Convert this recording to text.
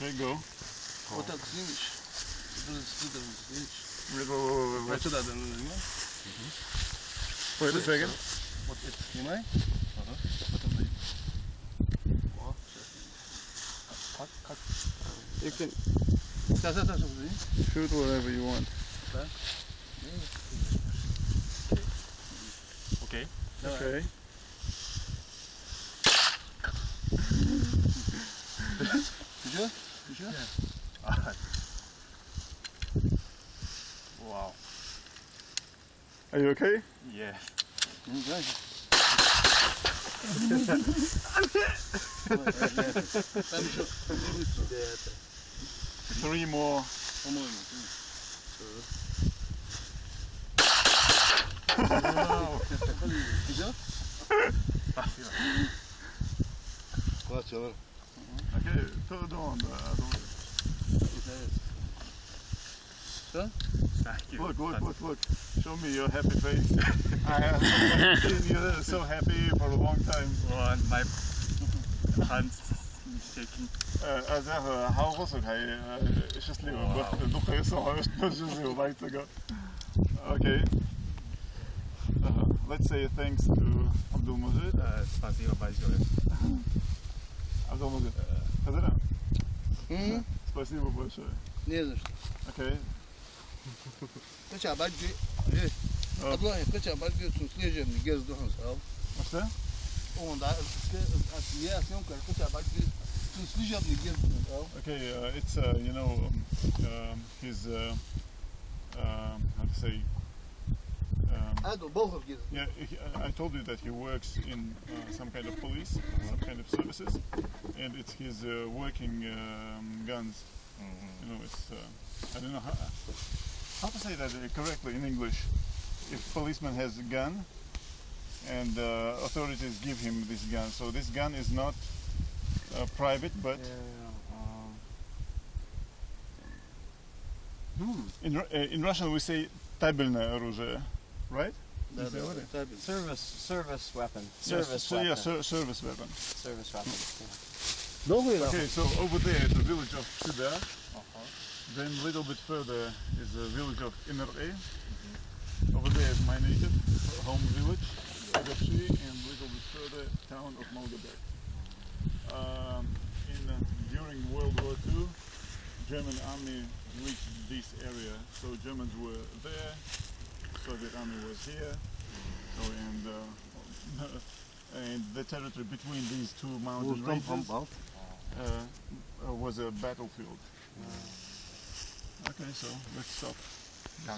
Okay, go. Вот так снимешь. Wait. Сюда нажимай. Wait a second. Вот это снимай. Потом дай. О, сейчас. Как? You can Сейчас, подожди. shoot whatever you want. Так. Okay. Okay. Еще? Wow. Are you okay? Yeah. Ну, дай. Там еще быстро. 3 more. По-моему. Идет? Класс, человек. Okay, third on. Что? Thank you. Look. Show me your happy face. I haven't seen you so happy for a long time. Oh, and my hands shaking. Okay. Let's say thanks to Abdulmajid. Спасибо большое. Abdulmajid. Спасибо большое. Не за что. Okay. Kaça balgi? Abdullah kaça balgi süsleyeceğim gezdiğin sağ. What's that? Onda asiyasyon kaça balgi süsleyeceğim gezdiğin sağ. Okay, it's his how to say. Hadi boğaz gez. Yeah, I told you that he works in some kind of police, some kind of services, and it's his working guns. You know, it's I don't know how to say that correctly in English. If policeman has a gun, and authorities give him this gun, so this gun is not private, but in Russian we say табельное оружие, right? Tabii. Service weapon. Service weapon. Service weapon. Doğru. Okay, so over there is the village of Sida. Then a little bit further is the village of Inner-A. Over there is my native home village, Gapshi, and a little bit further town of Molgabek. During World War II, German army reached this area. So Germans were there, Soviet army was here. So and the territory between these two mountain ranges was a battlefield. Okay, so let's stop.